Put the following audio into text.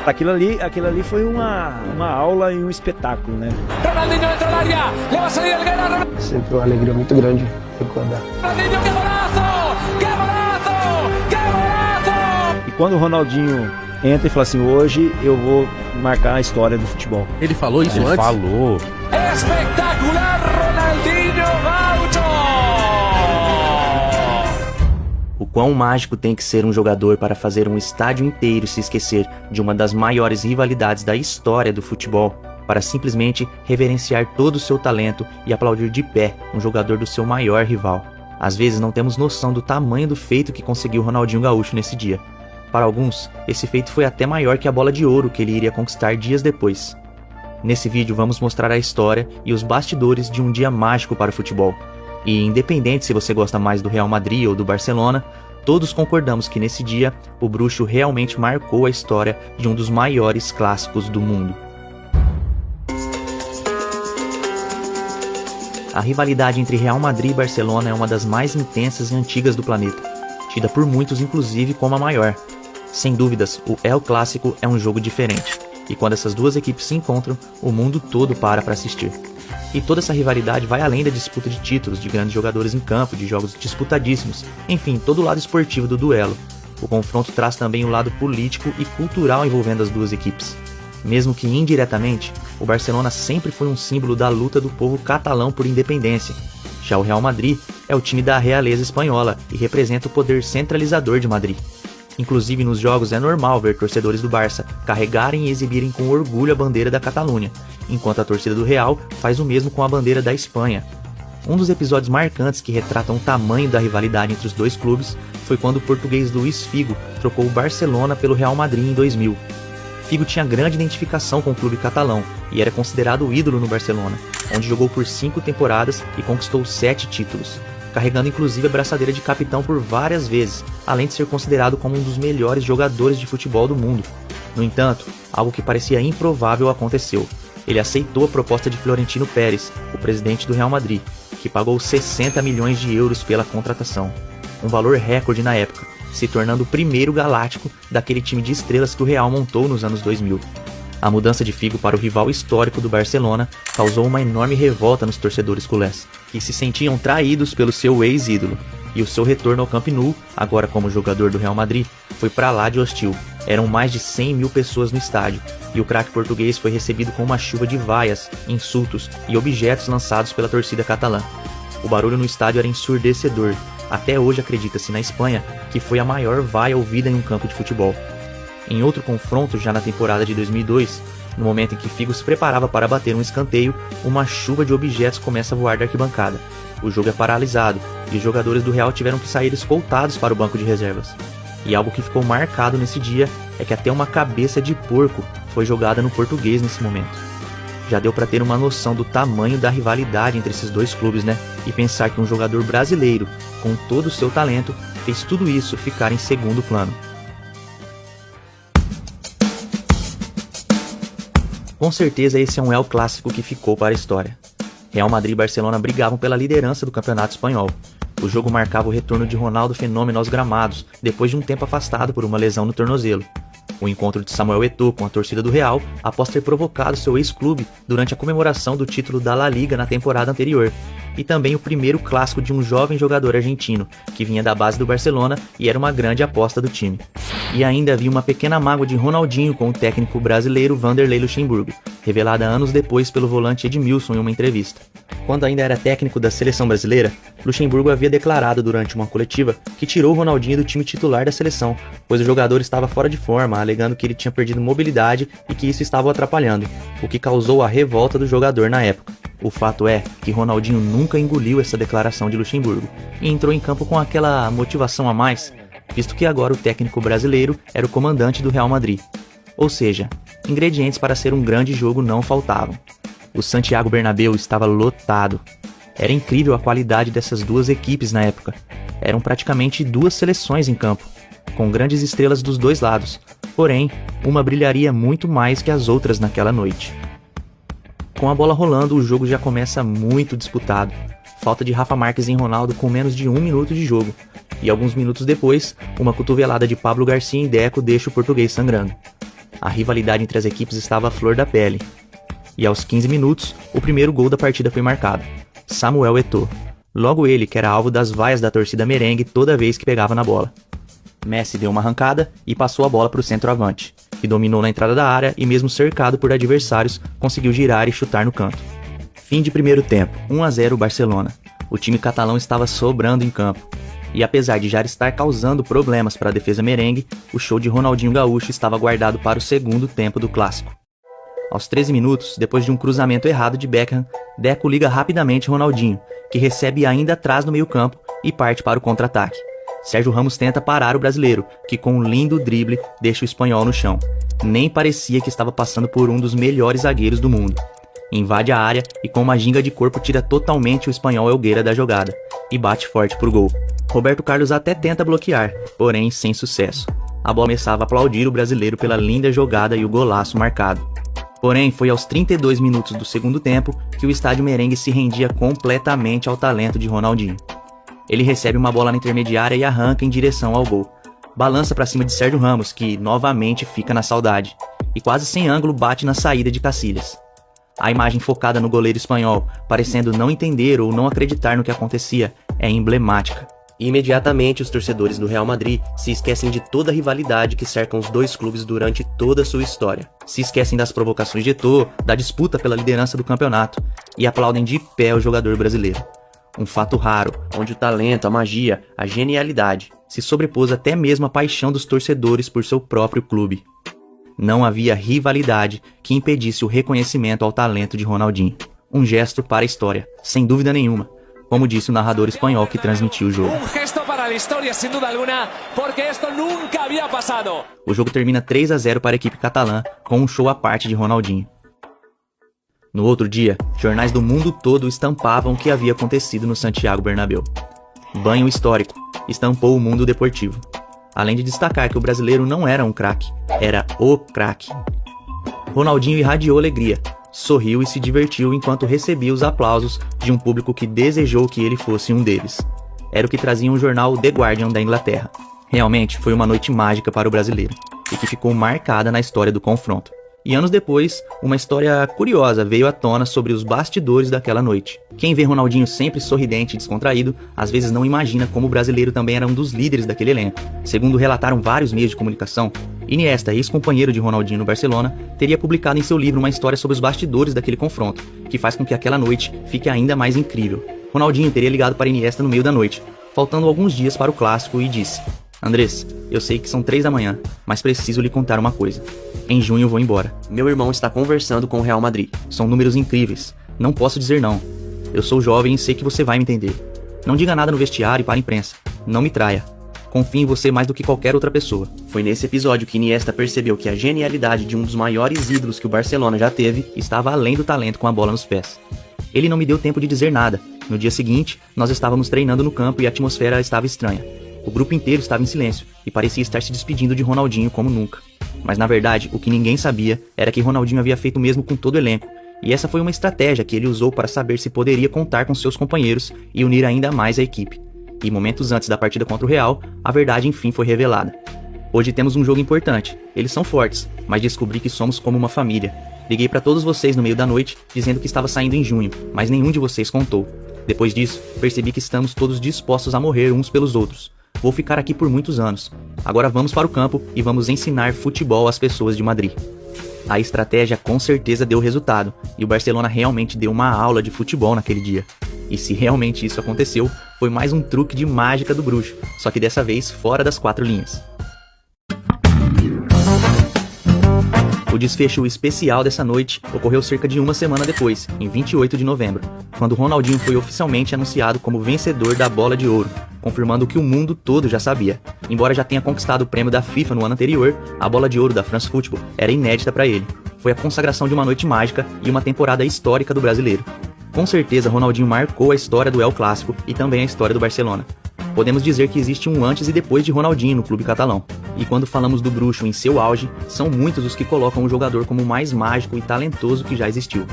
Aquilo ali foi uma aula e um espetáculo, né? Ronaldinho dentro da área, leva a sair Alguera. Sempre uma alegria muito grande recordar. Ronaldinho, que golaço! Que golaço! Que golaço! E quando o Ronaldinho entra e fala assim, hoje eu vou marcar a história do futebol. Ele falou isso antes? Ele falou. Espetacular, Ronaldinho Gaúcho! O quão mágico tem que ser um jogador para fazer um estádio inteiro se esquecer de uma das maiores rivalidades da história do futebol, para simplesmente reverenciar todo o seu talento e aplaudir de pé um jogador do seu maior rival. Às vezes não temos noção do tamanho do feito que conseguiu Ronaldinho Gaúcho nesse dia. Para alguns, esse feito foi até maior que a bola de ouro que ele iria conquistar dias depois. Nesse vídeo vamos mostrar a história e os bastidores de um dia mágico para o futebol. E independente se você gosta mais do Real Madrid ou do Barcelona, todos concordamos que nesse dia o bruxo realmente marcou a história de um dos maiores clássicos do mundo. A rivalidade entre Real Madrid e Barcelona é uma das mais intensas e antigas do planeta, tida por muitos inclusive como a maior. Sem dúvidas, o El Clássico é um jogo diferente, e quando essas duas equipes se encontram, o mundo todo para assistir. E toda essa rivalidade vai além da disputa de títulos, de grandes jogadores em campo, de jogos disputadíssimos, enfim, todo o lado esportivo do duelo. O confronto traz também o lado político e cultural envolvendo as duas equipes. Mesmo que indiretamente, o Barcelona sempre foi um símbolo da luta do povo catalão por independência. Já o Real Madrid é o time da realeza espanhola e representa o poder centralizador de Madrid. Inclusive nos jogos é normal ver torcedores do Barça carregarem e exibirem com orgulho a bandeira da Catalunha, enquanto a torcida do Real faz o mesmo com a bandeira da Espanha. Um dos episódios marcantes que retratam o tamanho da rivalidade entre os dois clubes foi quando o português Luís Figo trocou o Barcelona pelo Real Madrid em 2000. Figo tinha grande identificação com o clube catalão e era considerado o ídolo no Barcelona, onde jogou por 5 temporadas e conquistou 7 títulos, carregando inclusive a braçadeira de capitão por várias vezes, além de ser considerado como um dos melhores jogadores de futebol do mundo. No entanto, algo que parecia improvável aconteceu. Ele aceitou a proposta de Florentino Pérez, o presidente do Real Madrid, que pagou 60 milhões de euros pela contratação, um valor recorde na época, se tornando o primeiro galáctico daquele time de estrelas que o Real montou nos anos 2000. A mudança de Figo para o rival histórico do Barcelona causou uma enorme revolta nos torcedores culés, que se sentiam traídos pelo seu ex-ídolo, e o seu retorno ao Camp Nou, agora como jogador do Real Madrid, foi pra lá de hostil. Eram mais de 100 mil pessoas no estádio, e o craque português foi recebido com uma chuva de vaias, insultos e objetos lançados pela torcida catalã. O barulho no estádio era ensurdecedor. Até hoje acredita-se na Espanha que foi a maior vaia ouvida em um campo de futebol. Em outro confronto, já na temporada de 2002, no momento em que Figo se preparava para bater um escanteio, uma chuva de objetos começa a voar da arquibancada. O jogo é paralisado, e os jogadores do Real tiveram que sair escoltados para o banco de reservas. E algo que ficou marcado nesse dia é que até uma cabeça de porco foi jogada no português nesse momento. Já deu para ter uma noção do tamanho da rivalidade entre esses dois clubes, né? E pensar que um jogador brasileiro, com todo o seu talento, fez tudo isso ficar em segundo plano. Com certeza esse é um El Clássico que ficou para a história. Real Madrid e Barcelona brigavam pela liderança do campeonato espanhol. O jogo marcava o retorno de Ronaldo Fenômeno aos gramados, depois de um tempo afastado por uma lesão no tornozelo. O encontro de Samuel Eto'o com a torcida do Real após ter provocado seu ex-clube durante a comemoração do título da La Liga na temporada anterior. E também o primeiro clássico de um jovem jogador argentino, que vinha da base do Barcelona e era uma grande aposta do time. E ainda havia uma pequena mágoa de Ronaldinho com o técnico brasileiro Vanderlei Luxemburgo, revelada anos depois pelo volante Edmilson em uma entrevista. Quando ainda era técnico da seleção brasileira, Luxemburgo havia declarado durante uma coletiva que tirou Ronaldinho do time titular da seleção, pois o jogador estava fora de forma, alegando que ele tinha perdido mobilidade e que isso estava o atrapalhando, o que causou a revolta do jogador na época. O fato é que Ronaldinho nunca engoliu essa declaração de Luxemburgo e entrou em campo com aquela motivação a mais, visto que agora o técnico brasileiro era o comandante do Real Madrid. Ou seja, ingredientes para ser um grande jogo não faltavam. O Santiago Bernabéu estava lotado. Era incrível a qualidade dessas duas equipes na época. Eram praticamente duas seleções em campo, com grandes estrelas dos dois lados, porém, uma brilharia muito mais que as outras naquela noite. Com a bola rolando, o jogo já começa muito disputado. Falta de Rafa Marques em Ronaldo com menos de 1 minuto de jogo. E alguns minutos depois, uma cotovelada de Pablo Garcia em Deco deixa o português sangrando. A rivalidade entre as equipes estava à flor da pele. E aos 15 minutos, o primeiro gol da partida foi marcado. Samuel Eto'o. Logo ele, que era alvo das vaias da torcida merengue toda vez que pegava na bola. Messi deu uma arrancada e passou a bola para o centroavante, que dominou na entrada da área e mesmo cercado por adversários, conseguiu girar e chutar no canto. Fim de primeiro tempo, 1-0 Barcelona. O time catalão estava sobrando em campo. E apesar de já estar causando problemas para a defesa merengue, o show de Ronaldinho Gaúcho estava guardado para o segundo tempo do clássico. Aos 13 minutos, depois de um cruzamento errado de Beckham, Deco liga rapidamente Ronaldinho, que recebe ainda atrás no meio-campo e parte para o contra-ataque. Sérgio Ramos tenta parar o brasileiro, que com um lindo drible deixa o espanhol no chão. Nem parecia que estava passando por um dos melhores zagueiros do mundo. Invade a área e com uma ginga de corpo tira totalmente o espanhol Helguera da jogada e bate forte pro gol. Roberto Carlos até tenta bloquear, porém sem sucesso. A bola começava a aplaudir o brasileiro pela linda jogada e o golaço marcado. Porém, foi aos 32 minutos do segundo tempo que o estádio merengue se rendia completamente ao talento de Ronaldinho. Ele recebe uma bola na intermediária e arranca em direção ao gol. Balança para cima de Sérgio Ramos, que novamente fica na saudade, e quase sem ângulo bate na saída de Casillas. A imagem focada no goleiro espanhol, parecendo não entender ou não acreditar no que acontecia, é emblemática. Imediatamente os torcedores do Real Madrid se esquecem de toda a rivalidade que cerca os dois clubes durante toda a sua história. Se esquecem das provocações de Eto'o, da disputa pela liderança do campeonato e aplaudem de pé o jogador brasileiro. Um fato raro, onde o talento, a magia, a genialidade se sobrepôs até mesmo à paixão dos torcedores por seu próprio clube. Não havia rivalidade que impedisse o reconhecimento ao talento de Ronaldinho. Um gesto para a história, sem dúvida nenhuma, como disse o narrador espanhol que transmitiu o jogo. Gesto para a história, sem dúvida alguma, porque isto nunca havia passado. O jogo termina 3-0 para a equipe catalã, com um show à parte de Ronaldinho. No outro dia, jornais do mundo todo estampavam o que havia acontecido no Santiago Bernabéu. Banho histórico, estampou o mundo deportivo. Além de destacar que o brasileiro não era um craque, era o craque. Ronaldinho irradiou alegria, sorriu e se divertiu enquanto recebia os aplausos de um público que desejou que ele fosse um deles. Era o que trazia um jornal The Guardian da Inglaterra. Realmente foi uma noite mágica para o brasileiro, e que ficou marcada na história do confronto. E anos depois, uma história curiosa veio à tona sobre os bastidores daquela noite. Quem vê Ronaldinho sempre sorridente e descontraído, às vezes não imagina como o brasileiro também era um dos líderes daquele elenco. Segundo relataram vários meios de comunicação, Iniesta, ex-companheiro de Ronaldinho no Barcelona, teria publicado em seu livro uma história sobre os bastidores daquele confronto, que faz com que aquela noite fique ainda mais incrível. Ronaldinho teria ligado para Iniesta no meio da noite, faltando alguns dias para o clássico, e disse: "Andrés, eu sei que são 3 da manhã, mas preciso lhe contar uma coisa. Em junho vou embora. Meu irmão está conversando com o Real Madrid. São números incríveis. Não posso dizer não. Eu sou jovem e sei que você vai me entender. Não diga nada no vestiário e para a imprensa. Não me traia. Confio em você mais do que qualquer outra pessoa." Foi nesse episódio que Iniesta percebeu que a genialidade de um dos maiores ídolos que o Barcelona já teve estava além do talento com a bola nos pés. Ele não me deu tempo de dizer nada. No dia seguinte, nós estávamos treinando no campo e a atmosfera estava estranha. O grupo inteiro estava em silêncio e parecia estar se despedindo de Ronaldinho como nunca. Mas na verdade, o que ninguém sabia era que Ronaldinho havia feito o mesmo com todo o elenco, e essa foi uma estratégia que ele usou para saber se poderia contar com seus companheiros e unir ainda mais a equipe. E momentos antes da partida contra o Real, a verdade enfim foi revelada. Hoje temos um jogo importante. Eles são fortes, mas descobri que somos como uma família. Liguei para todos vocês no meio da noite, dizendo que estava saindo em junho, mas nenhum de vocês contou. Depois disso, percebi que estamos todos dispostos a morrer uns pelos outros. Vou ficar aqui por muitos anos. Agora vamos para o campo e vamos ensinar futebol às pessoas de Madrid. A estratégia com certeza deu resultado, e o Barcelona realmente deu uma aula de futebol naquele dia. E se realmente isso aconteceu, foi mais um truque de mágica do bruxo, só que dessa vez fora das 4 linhas. O desfecho especial dessa noite ocorreu cerca de uma semana depois, em 28 de novembro, quando Ronaldinho foi oficialmente anunciado como vencedor da Bola de Ouro, confirmando o que o mundo todo já sabia. Embora já tenha conquistado o prêmio da FIFA no ano anterior, a Bola de Ouro da France Football era inédita para ele. Foi a consagração de uma noite mágica e uma temporada histórica do brasileiro. Com certeza, Ronaldinho marcou a história do El Clássico e também a história do Barcelona. Podemos dizer que existe um antes e depois de Ronaldinho no clube catalão. E quando falamos do bruxo em seu auge, são muitos os que colocam o jogador como o mais mágico e talentoso que já existiu.